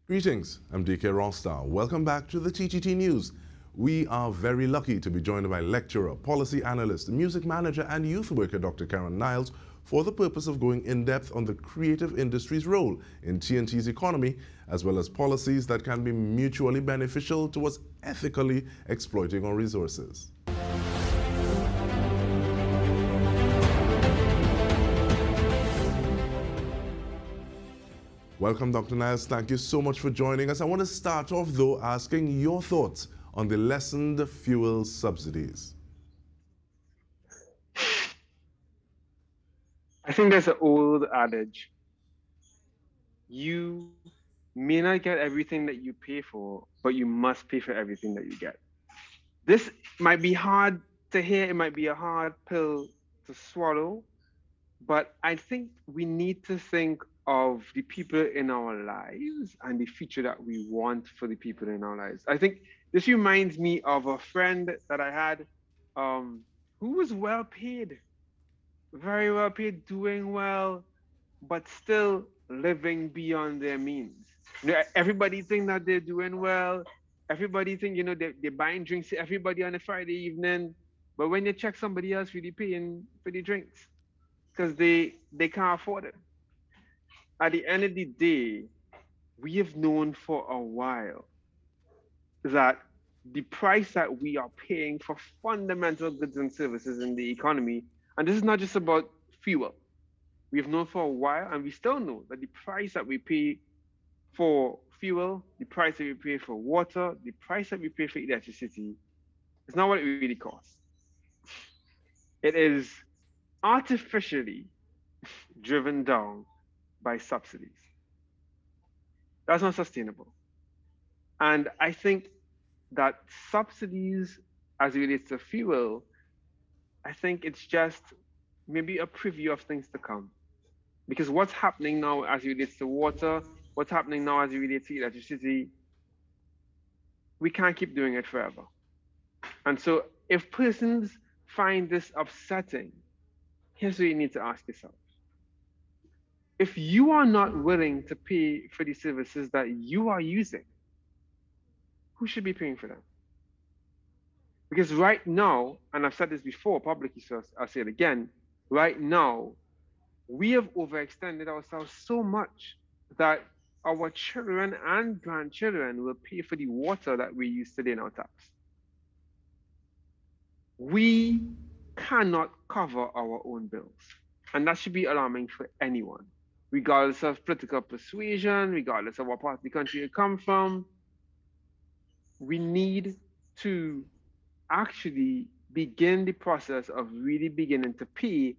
Greetings, I'm Dike Rostant. Welcome back to the TTT News. We are very lucky to be joined by lecturer, policy analyst, music manager and youth worker Dr. Keron Niles for the purpose of going in depth on the creative industry's role in TNT's economy, as well as policies that can be mutually beneficial towards ethically exploiting our resources. Welcome, Dr. Niles. Thank you so much for joining us. I want to start off, though, asking your thoughts on the lessened fuel subsidies. I think there's an old adage. You may not get everything that you pay for, but you must pay for everything that you get. This might be hard to hear, it might be a hard pill to swallow, but I think we need to think of the people in our lives and the future that we want for the people in our lives. I think this reminds me of a friend that I had who was well paid, very well paid, doing well, but still living beyond their means. Everybody think that they're doing well. Everybody think, they're buying drinks to everybody on a Friday evening. But when you check, somebody else really paying for the drinks because they can't afford it. At the end of the day, we have known for a while that the price that we are paying for fundamental goods and services in the economy, and this is not just about fuel. We've known for a while, and we still know that the price that we pay for fuel, the price that we pay for water, the price that we pay for electricity is not what it really costs. It is artificially driven down by subsidies. That's not sustainable. And I think that subsidies as it relates to fuel, I think it's just maybe a preview of things to come. Because what's happening now as it relates to water, what's happening now as it relates to electricity, we can't keep doing it forever. And so if persons find this upsetting, here's what you need to ask yourself. If you are not willing to pay for the services that you are using, who should be paying for them? Because right now, and I've said this before publicly, so I'll say it again, right now, we have overextended ourselves so much that our children and grandchildren will pay for the water that we use today in our taps. We cannot cover our own bills. And that should be alarming for anyone, regardless of political persuasion, regardless of what part of the country you come from. We need to actually begin the process of really beginning to pay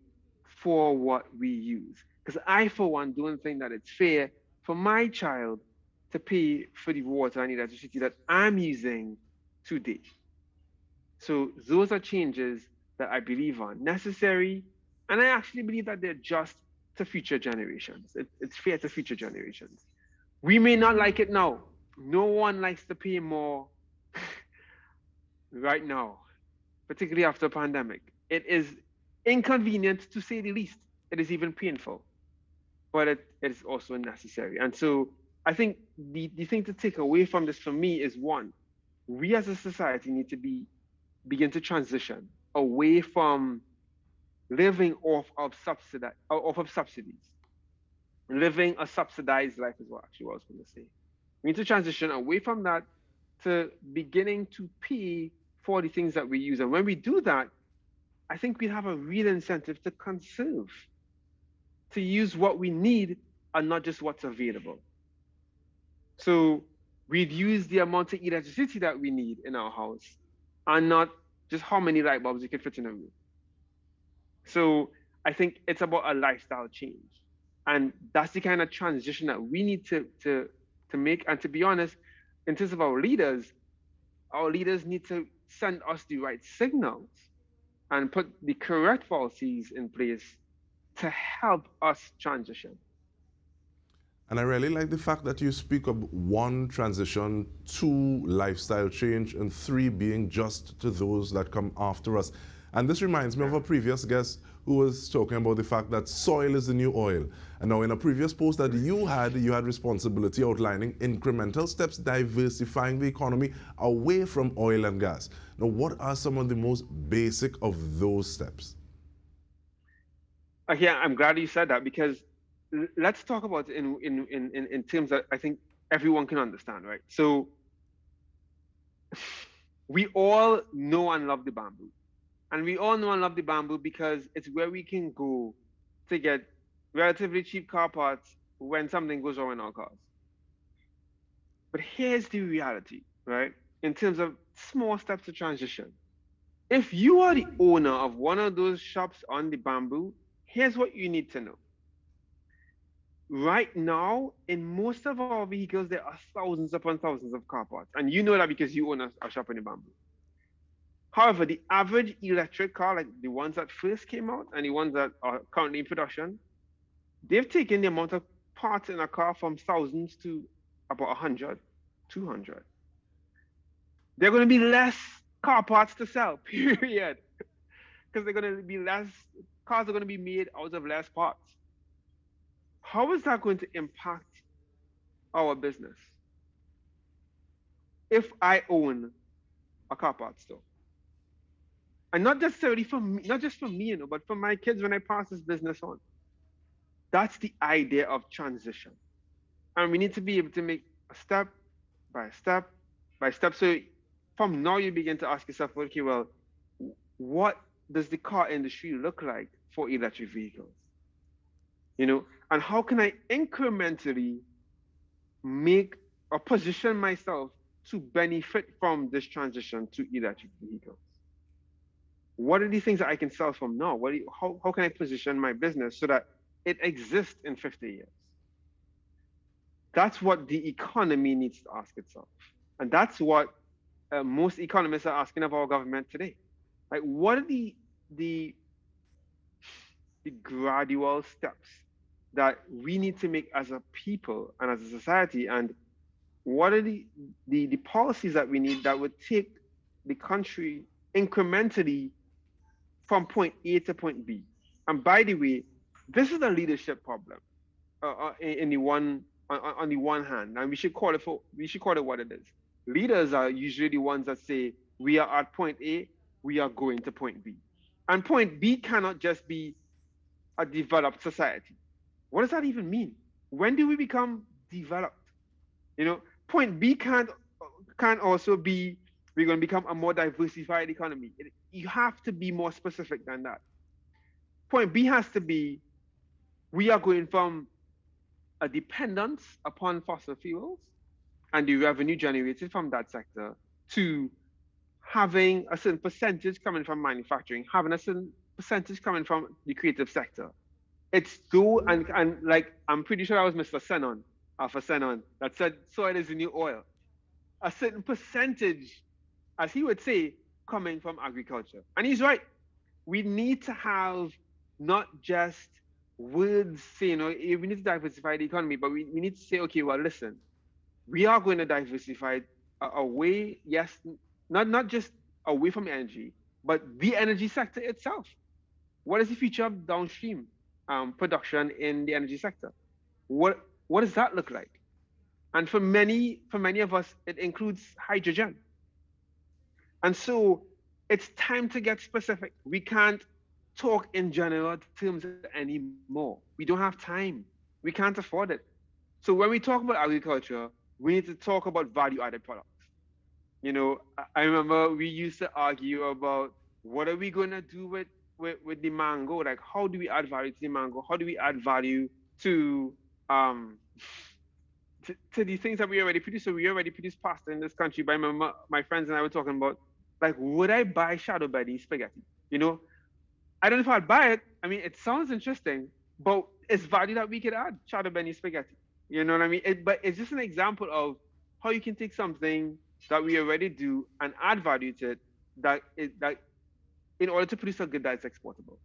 for what we use. Because I, for one, don't think that it's fair for my child to pay for the water and electricity that I'm using today. So those are changes that I believe are necessary, and I actually believe that they're just to future generations. It's fair to future generations. We may not like it now. No one likes to pay more right now, particularly after a pandemic. It is inconvenient to say the least. It is even painful, but it is also necessary. And so I think the thing to take away from this for me is one, we as a society need to begin to transition away from living off of subsidies. Living a subsidized life is what I was going to say. We need to transition away from that to beginning to pay for the things that we use. And when we do that, I think we have a real incentive to conserve, to use what we need and not just what's available. So we'd use the amount of electricity that we need in our house and not just how many light bulbs you can fit in a room. So I think it's about a lifestyle change. And that's the kind of transition that we need to make. And to be honest, in terms of our leaders need to send us the right signals and put the correct policies in place to help us transition. And I really like the fact that you speak of one, transition, two, lifestyle change, and three, being just to those that come after us. And this reminds me of a previous guest who was talking about the fact that soil is the new oil. And now in a previous post that you had responsibility outlining incremental steps diversifying the economy away from oil and gas. Now, what are some of the most basic of those steps? Okay, I'm glad you said that because let's talk about it in terms that I think everyone can understand, right? So we all know and love the bamboo. And we all know and love the bamboo because it's where we can go to get relatively cheap car parts when something goes wrong in our cars. But here's the reality, right? In terms of small steps to transition. If you are the owner of one of those shops on the bamboo, here's what you need to know. Right now, in most of our vehicles, there are thousands upon thousands of car parts. And you know that because you own a shop in the bamboo. However, the average electric car, like the ones that first came out and the ones that are currently in production, they've taken the amount of parts in a car from thousands to about 100, 200. There are going to be less car parts to sell, period. Because they're going to be less, cars are going to be made out of less parts. How is that going to impact our business? If I own a car parts store, and not necessarily for me, not just for me, but for my kids when I pass this business on. That's the idea of transition. And we need to be able to make a step by step by step. So from now you begin to ask yourself, okay, well, what does the car industry look like for electric vehicles? And how can I incrementally make or position myself to benefit from this transition to electric vehicles? What are the things that I can sell from now? How can I position my business so that it exists in 50 years? That's what the economy needs to ask itself. And that's what most economists are asking of our government today. Like, what are the gradual steps that we need to make as a people and as a society? And what are the policies that we need that would take the country incrementally from point A to point B? And by the way, this is a leadership problem in the one on the one hand, and we should call it what it is. Leaders are usually the ones that say we are at point A, we are going to point B, and point B cannot just be a developed society. What does that even mean? When do we become developed? Point B can't also be we're going to become a more diversified economy. You have to be more specific than that. Point B has to be we are going from a dependence upon fossil fuels and the revenue generated from that sector to having a certain percentage coming from manufacturing, having a certain percentage coming from the creative sector. It's so, and like, I'm pretty sure that was Mr. Senon, Alpha Senon, that said soil is the new oil. A certain percentage, as he would say, coming from agriculture. And he's right. We need to have not just words saying, we need to diversify the economy, but we need to say, okay, well, listen, we are going to diversify away, yes, not just away from energy, but the energy sector itself. What is the future of downstream production in the energy sector? What does that look like? And for many of us, it includes hydrogen. And so it's time to get specific. We can't talk in general terms anymore. We don't have time. We can't afford it. So when we talk about agriculture, we need to talk about value-added products. I remember we used to argue about what are we going to do with the mango? Like, how do we add value to the mango? How do we add value to the things that we already produce? So we already produce pasta in this country. But I remember my friends and I were talking about, like, would I buy shadow belly spaghetti? I don't know if I'd buy it. I mean, it sounds interesting, but it's value that we could add, shadow belly spaghetti. You know what I mean? But it's just an example of how you can take something that we already do and add value to it that in order to produce a good that's exportable.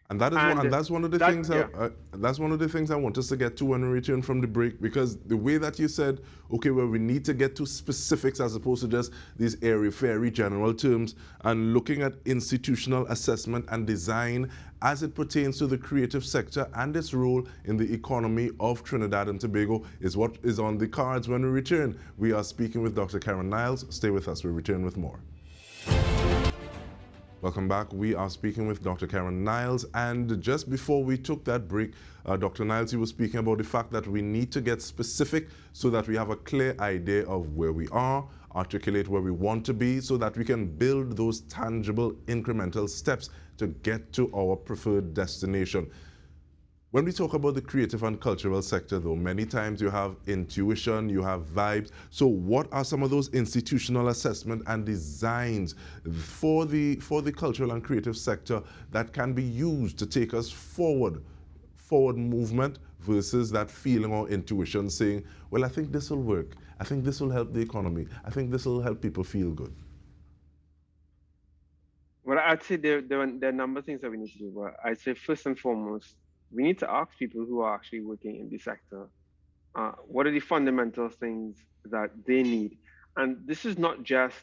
And And that's one of the that, things yeah. that's one of the things I want us to get to when we return from the break, because the way that you said, okay, well, we need to get to specifics as opposed to just these airy fairy general terms, and looking at institutional assessment and design as it pertains to the creative sector and its role in the economy of Trinidad and Tobago is what is on the cards when we return. We are speaking with Dr. Keron Niles. Stay with us. We return with more. Welcome back. We are speaking with Dr. Keron Niles, and just before we took that break, Dr. Niles, you were speaking about the fact that we need to get specific so that we have a clear idea of where we are, articulate where we want to be, so that we can build those tangible incremental steps to get to our preferred destination. When we talk about the creative and cultural sector, though, many times you have intuition, you have vibes. So what are some of those institutional assessment and designs for the cultural and creative sector that can be used to take us forward movement versus that feeling or intuition saying, well, I think this will work. I think this will help the economy. I think this will help people feel good. Well, I'd say there are a number of things that we need to do. But I'd say first and foremost, we need to ask people who are actually working in the sector, what are the fundamental things that they need? And this is not just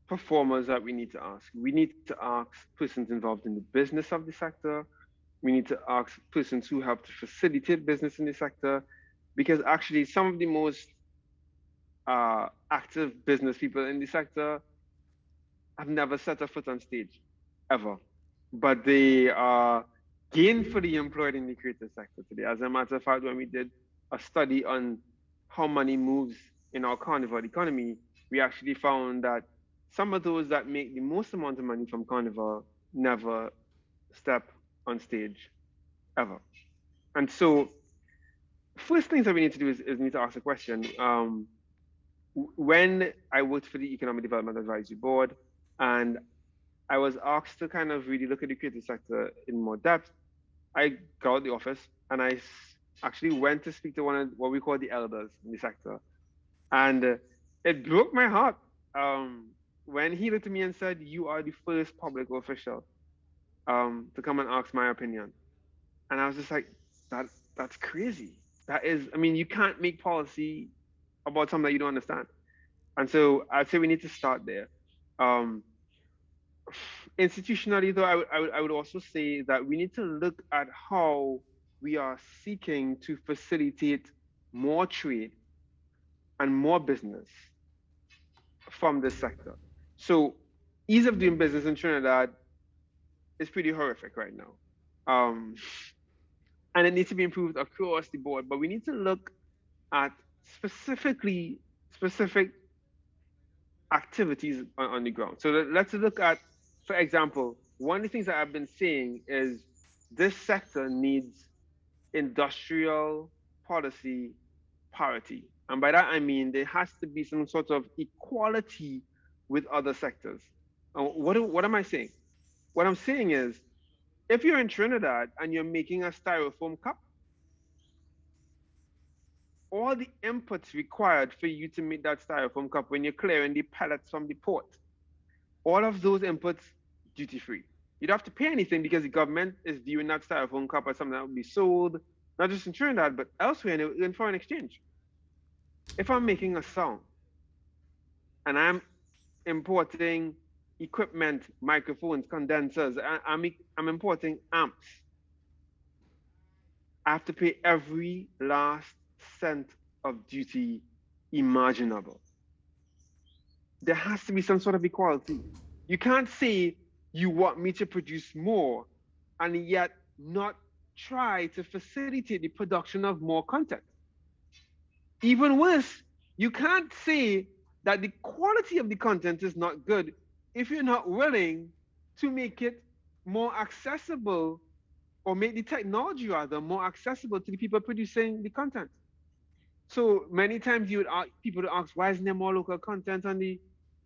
performers that we need to ask. We need to ask persons involved in the business of the sector. We need to ask persons who help to facilitate business in the sector, because actually some of the most active business people in the sector have never set a foot on stage, ever. But they are gainfully employed in the creative sector today. As a matter of fact, when we did a study on how money moves in our carnival economy, we actually found that some of those that make the most amount of money from carnival never step on stage, ever. And so, first things that we need to do is need to ask a question. When I worked for the Economic Development Advisory Board, and I was asked to kind of really look at the creative sector in more depth, I got out the office and actually went to speak to one of what we call the elders in the sector. And it broke my heart when he looked at me and said, "You are the first public official to come and ask my opinion." And I was just like, that's crazy. That is, I mean, you can't make policy about something that you don't understand. And so I'd say we need to start there. Um, Institutionally, though, I would also say that we need to look at how we are seeking to facilitate more trade and more business from this sector. So, ease of doing business in Trinidad is pretty horrific right now. Um, and it needs to be improved across the board, but we need to look at specific activities on the ground. So let's look at, for example, one of the things that I've been saying is this sector needs industrial policy parity. And by that, I mean there has to be some sort of equality with other sectors. What am I saying? What I'm saying is, if you're in Trinidad and you're making a styrofoam cup, all the inputs required for you to make that styrofoam cup when you're clearing the pellets from the port, all of those inputs duty free. You don't have to pay anything because the government is viewing that styrofoam cup as something that will be sold, not just in Trinidad, but elsewhere in foreign exchange. If I'm making a song and I'm importing equipment, microphones, condensers, I'm importing amps, I have to pay every last cent of duty imaginable. There has to be some sort of equality. You can't say you want me to produce more and yet not try to facilitate the production of more content. Even worse, you can't say that the quality of the content is not good if you're not willing to make it more accessible, or make the technology rather more accessible to the people producing the content. So many times you would ask people to ask, why isn't there more local content on the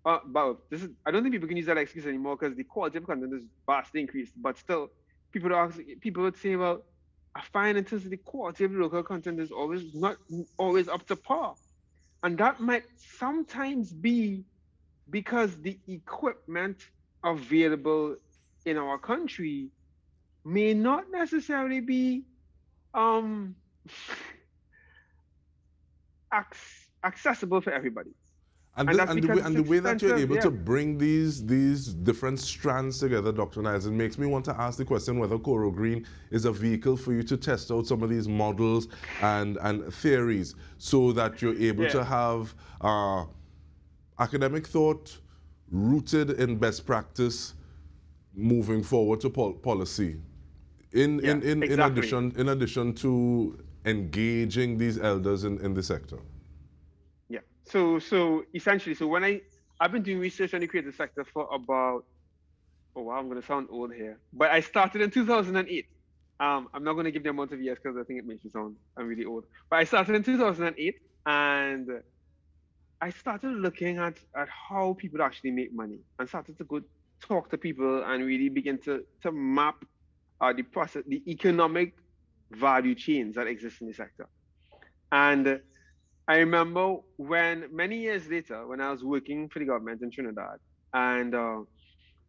but this is, I don't think people can use that excuse anymore because the quality of content is vastly increased. But still, people would say, well, I find in terms of the quality of the local content is always not always up to par. And that might sometimes be because the equipment available in our country may not necessarily be um, accessible for everybody. And, And this, that's because it's and the way that you're expensive. able Yeah. to bring these different strands together, Dr. Niles, it makes me want to ask the question whether Coral Green is a vehicle for you to test out some of these models and theories so that you're able Yeah. to have academic thought rooted in best practice moving forward to policy. Yeah, exactly. In addition to engaging these elders in the sector. Yeah. So essentially, so I've been doing research on the creative sector for about, oh wow, I'm gonna sound old here, but I started in 2008. I'm not gonna give the amount of years because I think it makes me sound I'm really old. But I started in 2008, and I started looking at how people actually make money, and started to go talk to people and really begin to map the process, the economic value chains that exist in the sector. And I remember when many years later, when I was working for the government in Trinidad, and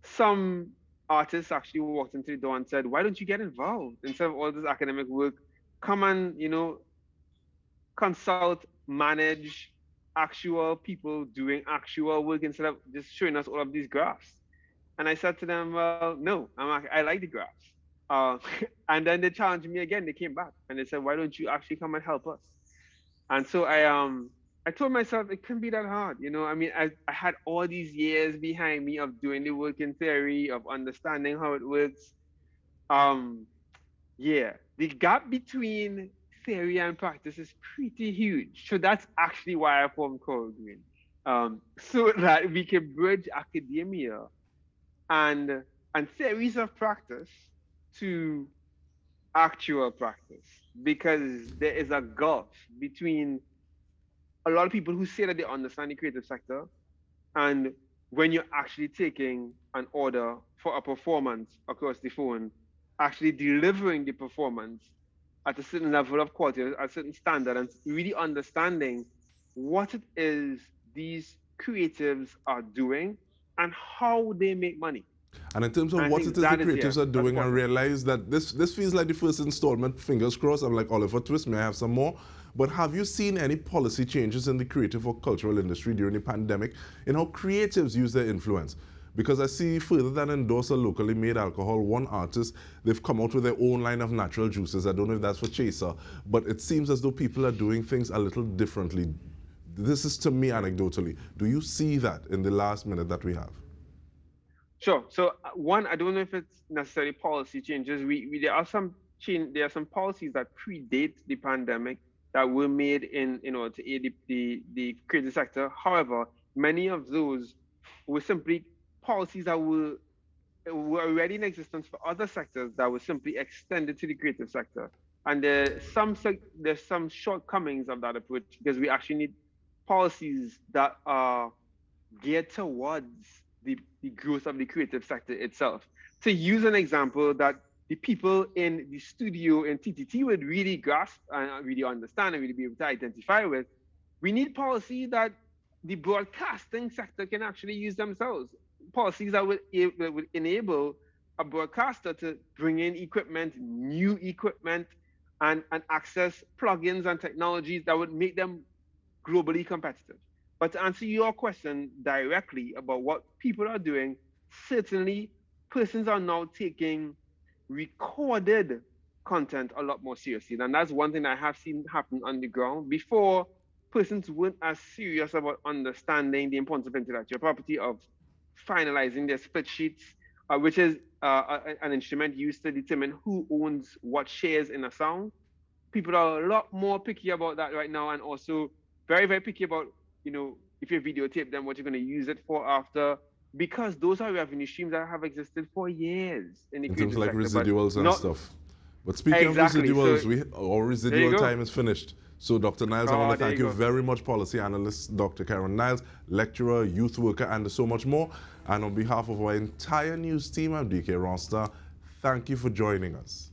some artists actually walked into the door and said, "Why don't you get involved instead of all this academic work? Come and consult, manage actual people doing actual work instead of just showing us all of these graphs." And I said to them, "Well, no, I like the graphs." Uh, and then they challenged me again. They came back and they said, "Why don't you actually come and help us?" And so I told myself it couldn't be that hard. I mean, I had all these years behind me of doing the work in theory, of understanding how it works. Um, yeah, the gap between theory and practice is pretty huge. So that's actually why I formed Coral Green. So that we can bridge academia and theories of practice to actual practice, because there is a gulf between a lot of people who say that they understand the creative sector, and when you're actually taking an order for a performance across the phone, actually delivering the performance at a certain level of quality, at a certain standard, and really understanding what it is these creatives are doing and how they make money. And in terms of And I what think it is the that is, yeah, creatives are that's doing, I important. realize that this feels like the first installment, fingers crossed. I'm like Oliver Twist, may I have some more? But have you seen any policy changes in the creative or cultural industry during the pandemic in how creatives use their influence? Because I see further than endorse a locally made alcohol, one artist, they've come out with their own line of natural juices. I don't know if that's for Chaser, but it seems as though people are doing things a little differently. This is to me anecdotally. Do you see that in the last minute that we have? Sure. So one, I don't know if it's necessarily policy changes. There are some there are some policies that predate the pandemic that were made in order to aid the creative sector. However, many of those were simply policies that were already in existence for other sectors that were simply extended to the creative sector. And there's some shortcomings of that approach, because we actually need policies that are geared towards the growth of the creative sector itself. To use an example that the people in the studio in TTT would really grasp and really understand and really be able to identify with, we need policy that the broadcasting sector can actually use themselves. Policies that would enable a broadcaster to bring in equipment, new equipment, and access plugins and technologies that would make them globally competitive. But to answer your question directly about what people are doing, certainly persons are now taking recorded content a lot more seriously. And that's one thing that I have seen happen on the ground. Before, persons weren't as serious about understanding the importance of intellectual property, of finalizing their split sheets, which is an instrument used to determine who owns what shares in a song. People are a lot more picky about that right now, and also very, very picky about, if you videotape them, what you're going to use it for after, because those are revenue streams that have existed for years in the In terms creative of like sector, but residuals and not stuff. But speaking of exactly. So residuals, our there you residual go. time is finished. So Dr. Niles, I want Oh, to there thank you you go. very much, policy analyst Dr. Keron Niles, lecturer, youth worker, and so much more. And on behalf of our entire news team, I'm Dike Rostant. Thank you for joining us.